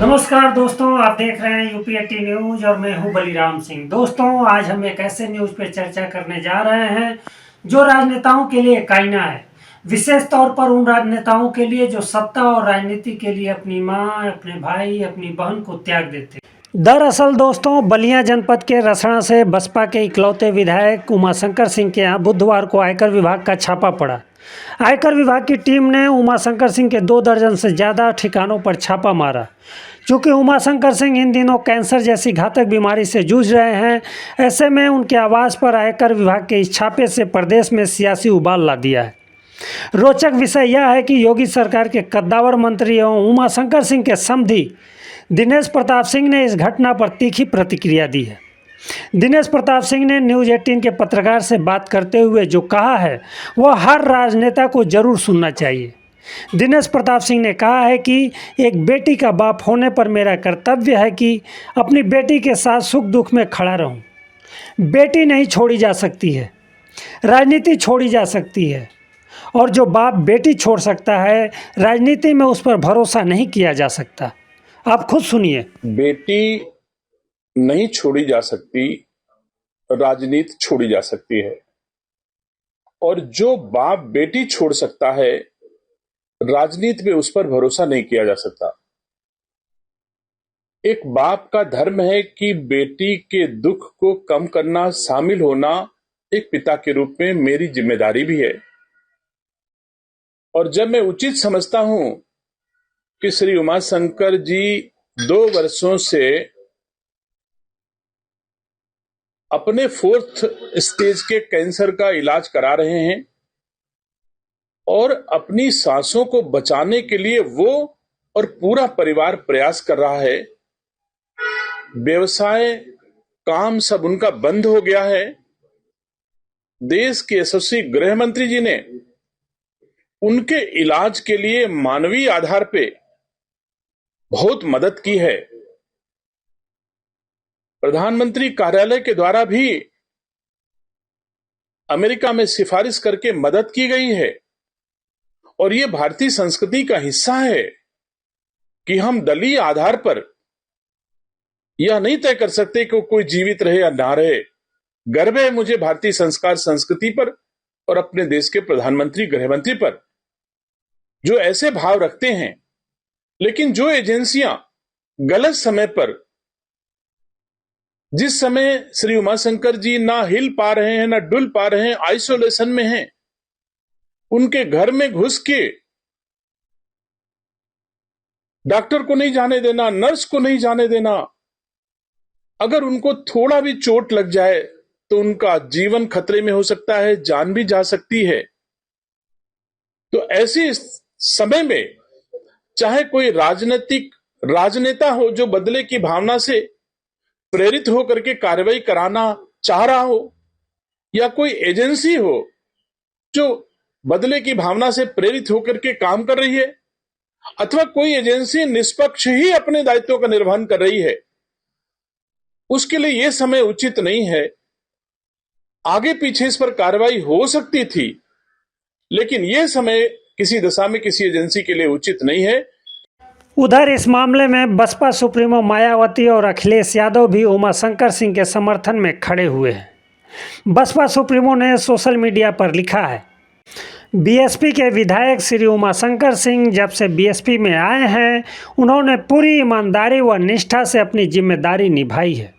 नमस्कार दोस्तों, आप देख रहे हैं यूपी 80 न्यूज और मैं हूं बलिराम सिंह। दोस्तों, आज हम एक ऐसे न्यूज पे चर्चा करने जा रहे हैं जो राजनेताओं के लिए कायना है, विशेष तौर पर उन राजनेताओं के लिए जो सत्ता और राजनीति के लिए अपनी मां, अपने भाई, अपनी बहन को त्याग देते हैं। दरअसल दोस्तों, बलिया जनपद के रसड़ा से बसपा के इकलौते विधायक उमाशंकर सिंह के यहाँ बुधवार को आयकर विभाग का छापा पड़ा। आयकर विभाग की टीम ने उमाशंकर सिंह के 2 दर्जन से ज़्यादा ठिकानों पर छापा मारा। चूँकि उमाशंकर सिंह इन दिनों कैंसर जैसी घातक बीमारी से जूझ रहे हैं, ऐसे में उनके आवास पर आयकर विभाग के इस छापे से प्रदेश में सियासी उबाल ला दिया है। रोचक विषय यह है कि योगी सरकार के कद्दावर मंत्री एवं उमाशंकर सिंह के समधी दिनेश प्रताप सिंह ने इस घटना पर तीखी प्रतिक्रिया दी है। दिनेश प्रताप सिंह ने न्यूज़ 18 के पत्रकार से बात करते हुए जो कहा है वह हर राजनेता को जरूर सुनना चाहिए। दिनेश प्रताप सिंह ने कहा है कि एक बेटी का बाप होने पर मेरा कर्तव्य है कि अपनी बेटी के साथ सुख दुख में खड़ा रहूं। बेटी नहीं छोड़ी जा सकती है, राजनीति छोड़ी जा सकती है, और जो बाप बेटी छोड़ सकता है, राजनीति में उस पर भरोसा नहीं किया जा सकता। आप खुद सुनिए। बेटी नहीं छोड़ी जा सकती, राजनीति छोड़ी जा सकती है, और जो बाप बेटी छोड़ सकता है, राजनीति में उस पर भरोसा नहीं किया जा सकता। एक बाप का धर्म है कि बेटी के दुख को कम करना, शामिल होना एक पिता के रूप में मेरी जिम्मेदारी भी है। और जब मैं उचित समझता हूं कि श्री उमाशंकर जी 2 वर्षों से अपने 4th स्टेज के कैंसर का इलाज करा रहे हैं और अपनी सांसों को बचाने के लिए वो और पूरा परिवार प्रयास कर रहा है। व्यवसाय, काम सब उनका बंद हो गया है। देश के यशस्वी गृह मंत्री जी ने उनके इलाज के लिए मानवीय आधार पे बहुत मदद की है। प्रधानमंत्री कार्यालय के द्वारा भी अमेरिका में सिफारिश करके मदद की गई है। और यह भारतीय संस्कृति का हिस्सा है कि हम दलीय आधार पर यह नहीं तय कर सकते कि कोई जीवित रहे या ना रहे। गर्व है मुझे भारतीय संस्कार संस्कृति पर और अपने देश के प्रधानमंत्री गृहमंत्री पर जो ऐसे भाव रखते हैं। लेकिन जो एजेंसियां गलत समय पर, जिस समय श्री उमाशंकर जी ना हिल पा रहे हैं, ना डुल पा रहे हैं, आइसोलेशन में हैं, उनके घर में घुस के डॉक्टर को नहीं जाने देना, नर्स को नहीं जाने देना। अगर उनको थोड़ा भी चोट लग जाए तो उनका जीवन खतरे में हो सकता है, जान भी जा सकती है। तो ऐसे समय में चाहे कोई राजनेता हो जो बदले की भावना से प्रेरित होकर के कार्रवाई कराना चाह रहा हो, या कोई एजेंसी हो जो बदले की भावना से प्रेरित होकर के काम कर रही है, अथवा कोई एजेंसी निष्पक्ष ही अपने दायित्वों का निर्वहन कर रही है, उसके लिए यह समय उचित नहीं है। आगे पीछे इस पर कार्रवाई हो सकती थी, लेकिन यह समय किसी दशा में किसी एजेंसी के लिए उचित नहीं है। उधर इस मामले में बसपा सुप्रीमो मायावती और अखिलेश यादव भी उमाशंकर सिंह के समर्थन में खड़े हुए हैं। बसपा सुप्रीमो ने सोशल मीडिया पर लिखा है, बीएसपी के विधायक श्री उमाशंकर सिंह जब से बीएसपी में आए हैं, उन्होंने पूरी ईमानदारी व निष्ठा से अपनी जिम्मेदारी निभाई है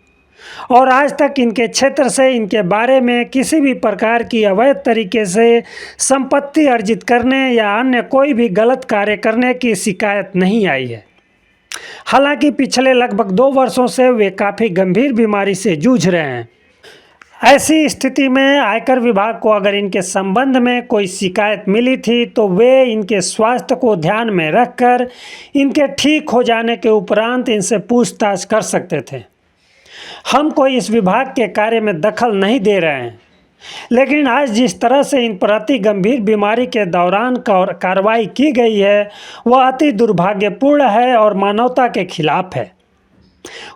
और आज तक इनके क्षेत्र से इनके बारे में किसी भी प्रकार की अवैध तरीके से संपत्ति अर्जित करने या अन्य कोई भी गलत कार्य करने की शिकायत नहीं आई है। हालांकि पिछले लगभग 2 वर्षों से वे काफ़ी गंभीर बीमारी से जूझ रहे हैं। ऐसी स्थिति में आयकर विभाग को अगर इनके संबंध में कोई शिकायत मिली थी तो वे इनके स्वास्थ्य को ध्यान में रखकर इनके ठीक हो जाने के उपरांत इनसे पूछताछ कर सकते थे। हम कोई इस विभाग के कार्य में दखल नहीं दे रहे हैं, लेकिन आज जिस तरह से इन पर अति गंभीर बीमारी के दौरान कार्रवाई की गई है वह अति दुर्भाग्यपूर्ण है और मानवता के खिलाफ है।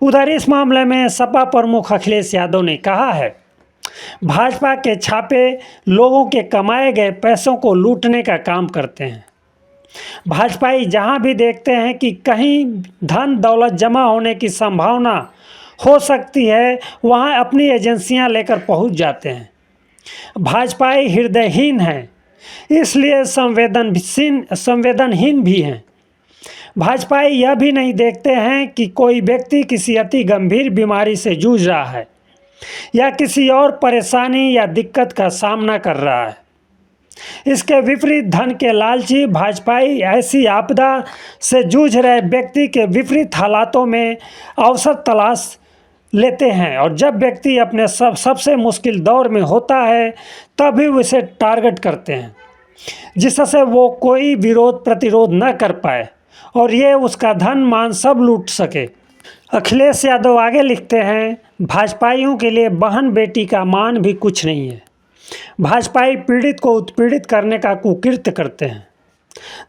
उधर इस मामले में सपा प्रमुख अखिलेश यादव ने कहा है, भाजपा के छापे लोगों के कमाए गए पैसों को लूटने का काम करते हैं। भाजपाई जहां भी देखते हैं कि कहीं धन दौलत जमा होने की संभावना हो सकती है, वहां अपनी एजेंसियां लेकर पहुंच जाते हैं। भाजपाई हृदयहीन हैं, इसलिए संवेदनहीन भी हैं। भाजपाई यह भी नहीं देखते हैं कि कोई व्यक्ति किसी अति गंभीर बीमारी से जूझ रहा है या किसी और परेशानी या दिक्कत का सामना कर रहा है। इसके विपरीत धन के लालची भाजपाई ऐसी आपदा से जूझ रहे व्यक्ति के विपरीत हालातों में अवसर तलाश लेते हैं, और जब व्यक्ति अपने सबसे मुश्किल दौर में होता है तभी उसे टारगेट करते हैं, जिससे वो कोई विरोध प्रतिरोध न कर पाए और ये उसका धन मान सब लूट सके। अखिलेश यादव आगे लिखते हैं, भाजपाइयों के लिए बहन बेटी का मान भी कुछ नहीं है। भाजपाई पीड़ित को उत्पीड़ित करने का कुकृत्य करते हैं।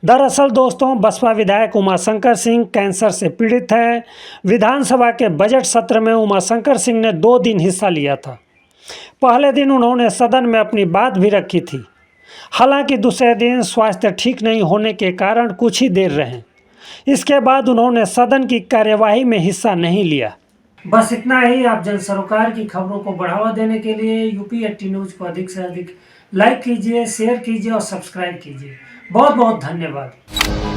दरअसल दोस्तों, बसपा विधायक उमाशंकर सिंह कैंसर से पीड़ित हैं। विधानसभा के बजट सत्र में उमाशंकर सिंह ने 2 दिन हिस्सा लिया था। पहले दिन उन्होंने सदन में अपनी बात भी रखी थी। हालांकि दूसरे दिन स्वास्थ्य ठीक नहीं होने के कारण कुछ ही देर रहे। इसके बाद उन्होंने सदन की कार्यवाही में हिस्सा नहीं लिया। बस इतना ही। आप जन सरोकार की खबरों को बढ़ावा देने के लिए यूपी80 न्यूज़ को अधिक से अधिक लाइक कीजिए, शेयर कीजिए और सब्सक्राइब कीजिए। बहुत बहुत धन्यवाद।